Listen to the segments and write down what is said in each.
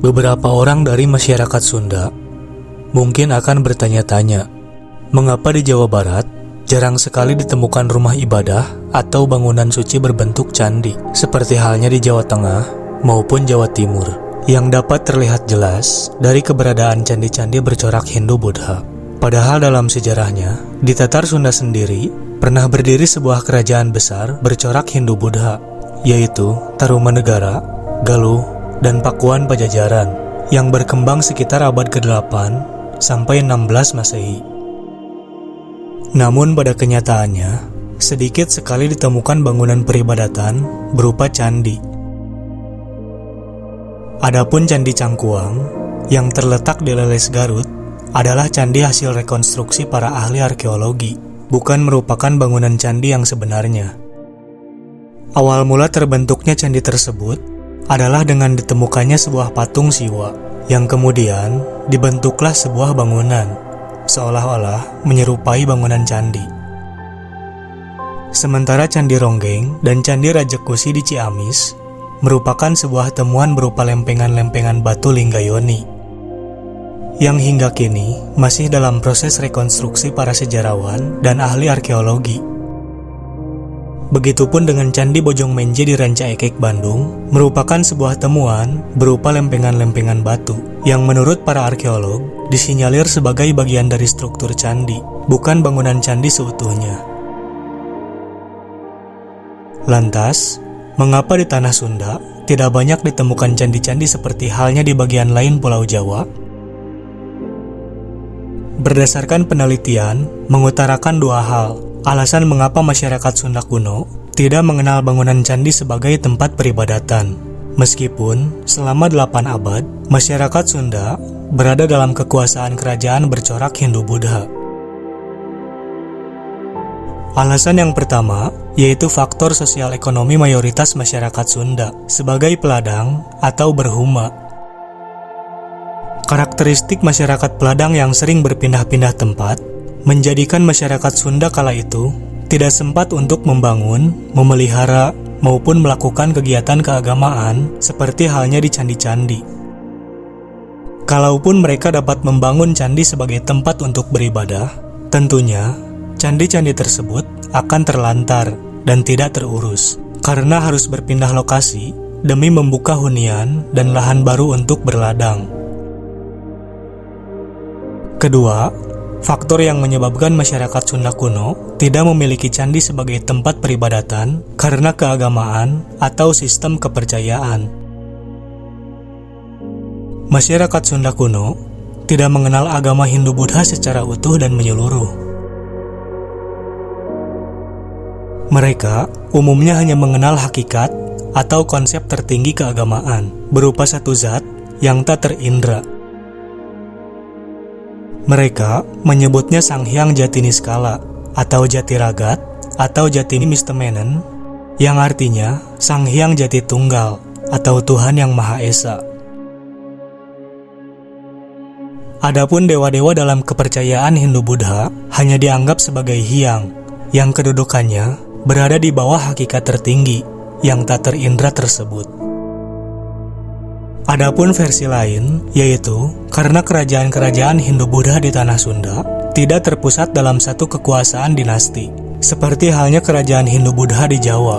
Beberapa orang dari masyarakat Sunda mungkin akan bertanya-tanya, mengapa di Jawa Barat jarang sekali ditemukan rumah ibadah atau bangunan suci berbentuk candi, seperti halnya di Jawa Tengah maupun Jawa Timur, yang dapat terlihat jelas dari keberadaan candi-candi bercorak Hindu-Buddha. Padahal dalam sejarahnya, di Tatar Sunda sendiri pernah berdiri sebuah kerajaan besar bercorak Hindu-Buddha, yaitu Tarumanegara, Galuh, dan Pakuan Pajajaran, yang berkembang sekitar abad ke-8 sampai 16 Masehi. Namun pada kenyataannya, sedikit sekali ditemukan bangunan peribadatan berupa candi. Adapun Candi Cangkuang yang terletak di Leles Garut adalah candi hasil rekonstruksi para ahli arkeologi, bukan merupakan bangunan candi yang sebenarnya. Awal mula terbentuknya candi tersebut adalah dengan ditemukannya sebuah patung Siwa, yang kemudian dibentuklah sebuah bangunan, seolah-olah menyerupai bangunan candi. Sementara Candi Ronggeng dan Candi Rajekusi di Ciamis merupakan sebuah temuan berupa lempengan-lempengan batu Linggayoni, yang hingga kini masih dalam proses rekonstruksi para sejarawan dan ahli arkeologi. Begitupun dengan Candi Bojong Menje di Ranca Ekek, Bandung, merupakan sebuah temuan berupa lempengan-lempengan batu yang menurut para arkeolog disinyalir sebagai bagian dari struktur candi, bukan bangunan candi seutuhnya. Lantas, mengapa di tanah Sunda tidak banyak ditemukan candi-candi seperti halnya di bagian lain Pulau Jawa? Berdasarkan penelitian, mengutarakan dua hal. Alasan mengapa masyarakat Sunda kuno tidak mengenal bangunan candi sebagai tempat peribadatan. Meskipun selama 8 abad, masyarakat Sunda berada dalam kekuasaan kerajaan bercorak Hindu-Buddha. Alasan yang pertama, yaitu faktor sosial ekonomi mayoritas masyarakat Sunda sebagai peladang atau berhuma. Karakteristik masyarakat peladang yang sering berpindah-pindah tempat menjadikan masyarakat Sunda kala itu tidak sempat untuk membangun, memelihara, maupun melakukan kegiatan keagamaan seperti halnya di candi-candi. Kalaupun mereka dapat membangun candi sebagai tempat untuk beribadah, tentunya candi-candi tersebut akan terlantar dan tidak terurus, karena harus berpindah lokasi demi membuka hunian dan lahan baru untuk berladang. Kedua, faktor yang menyebabkan masyarakat Sunda kuno tidak memiliki candi sebagai tempat peribadatan karena keagamaan atau sistem kepercayaan. Masyarakat Sunda kuno tidak mengenal agama Hindu-Buddha secara utuh dan menyeluruh. Mereka umumnya hanya mengenal hakikat atau konsep tertinggi keagamaan berupa satu zat yang tak terindra. Mereka menyebutnya Sang Hyang Jatiniskala atau Jatiragat atau Jatinimistemenen, yang artinya Sang Hyang Jati Tunggal atau Tuhan yang Maha Esa. Adapun dewa-dewa dalam kepercayaan Hindu-Buddha hanya dianggap sebagai hyang, yang kedudukannya berada di bawah hakikat tertinggi yang tak terindra tersebut. Adapun versi lain, yaitu karena kerajaan-kerajaan Hindu-Buddha di tanah Sunda tidak terpusat dalam satu kekuasaan dinasti, seperti halnya kerajaan Hindu-Buddha di Jawa.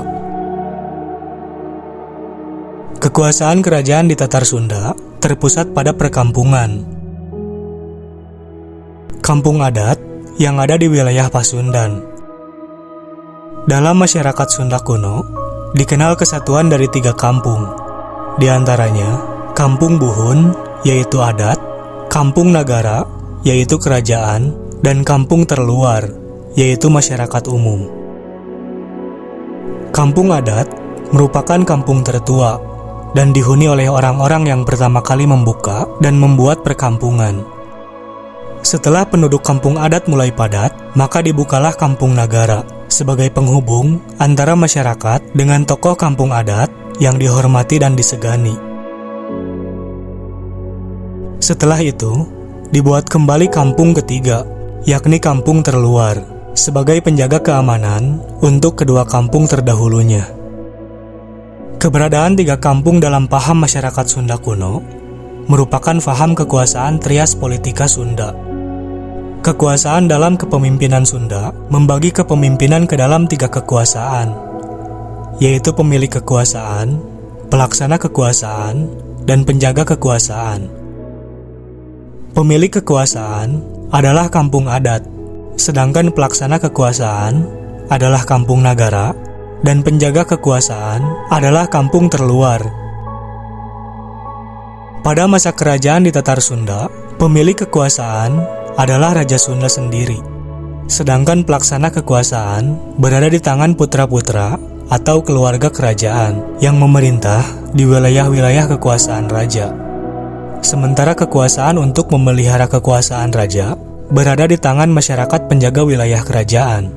Kekuasaan kerajaan di Tatar Sunda terpusat pada perkampungan, kampung adat yang ada di wilayah Pasundan. Dalam masyarakat Sunda kuno, dikenal kesatuan dari 3 kampung, di antaranya Kampung Buhun, yaitu adat, Kampung Nagara, yaitu kerajaan, dan Kampung Terluar, yaitu masyarakat umum. Kampung adat merupakan kampung tertua dan dihuni oleh orang-orang yang pertama kali membuka dan membuat perkampungan. Setelah penduduk kampung adat mulai padat, maka dibukalah Kampung Nagara sebagai penghubung antara masyarakat dengan tokoh kampung adat yang dihormati dan disegani. Setelah itu, dibuat kembali kampung ketiga, yakni Kampung Terluar, sebagai penjaga keamanan untuk kedua kampung terdahulunya. Keberadaan 3 kampung dalam paham masyarakat Sunda kuno merupakan faham kekuasaan trias politika Sunda. Kekuasaan dalam kepemimpinan Sunda membagi kepemimpinan ke dalam 3 kekuasaan, yaitu pemilik kekuasaan, pelaksana kekuasaan, dan penjaga kekuasaan. Pemilik kekuasaan adalah kampung adat, sedangkan pelaksana kekuasaan adalah kampung nagara, dan penjaga kekuasaan adalah kampung terluar. Pada masa kerajaan di Tatar Sunda, pemilik kekuasaan adalah Raja Sunda sendiri, sedangkan pelaksana kekuasaan berada di tangan putra-putra atau keluarga kerajaan yang memerintah di wilayah-wilayah kekuasaan raja. Sementara kekuasaan untuk memelihara kekuasaan raja berada di tangan masyarakat penjaga wilayah kerajaan.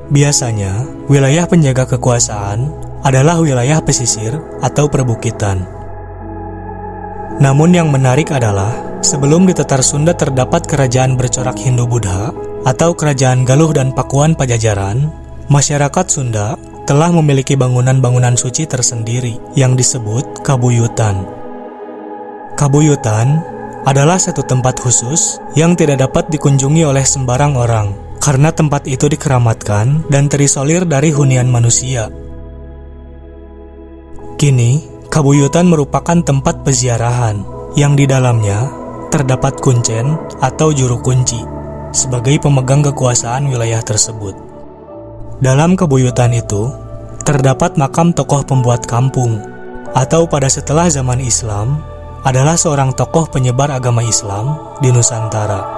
Biasanya, wilayah penjaga kekuasaan adalah wilayah pesisir atau perbukitan. Namun yang menarik adalah, sebelum di Tatar Sunda terdapat kerajaan bercorak Hindu-Buddha atau kerajaan Galuh dan Pakuan Pajajaran, masyarakat Sunda telah memiliki bangunan-bangunan suci tersendiri yang disebut kabuyutan. Kabuyutan adalah satu tempat khusus yang tidak dapat dikunjungi oleh sembarang orang, karena tempat itu dikeramatkan dan terisolir dari hunian manusia. Kini, kabuyutan merupakan tempat peziarahan, yang di dalamnya terdapat kuncen atau juru kunci, sebagai pemegang kekuasaan wilayah tersebut. Dalam kabuyutan itu, terdapat makam tokoh pembuat kampung, atau pada setelah zaman Islam, adalah seorang tokoh penyebar agama Islam di Nusantara.